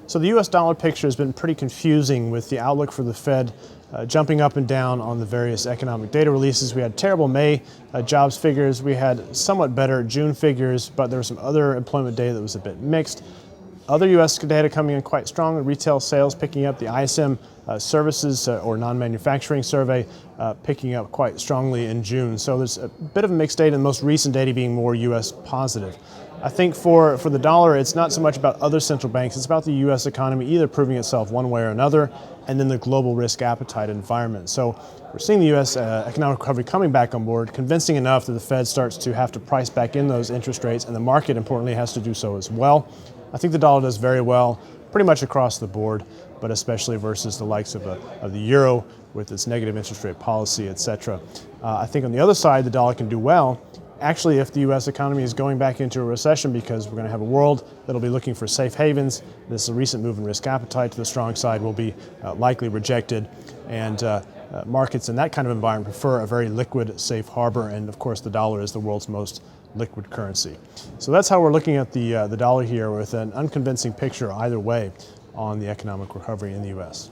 So the U.S. dollar picture has been pretty confusing with the outlook for the Fed jumping up and down on the various economic data releases. We had terrible May jobs figures. We had somewhat better June figures, but there was some other employment data that was a bit mixed. Other U.S. data coming in quite strong, retail sales picking up, the ISM services or non-manufacturing survey picking up quite strongly in June. So there's a bit of a mixed data, and the most recent data being more U.S. positive. I think for the dollar, it's not so much about other central banks, it's about the U.S. economy either proving itself one way or another, and then the global risk appetite environment. So we're seeing the U.S. Economic recovery coming back on board, convincing enough that the Fed starts to have to price back in those interest rates, and the market, importantly, has to do so as well. I think the dollar does very well pretty much across the board, but especially versus the likes of the euro with its negative interest rate policy, etc. I think on the other side, the dollar can do well actually if the U.S. economy is going back into a recession, because we're going to have a world that'll be looking for safe havens. This recent move in risk appetite to the strong side will be likely rejected, and markets in that kind of environment prefer a very liquid safe harbor, and of course the dollar is the world's most liquid currency. So that's how we're looking at the dollar here, with an unconvincing picture either way on the economic recovery in the U.S.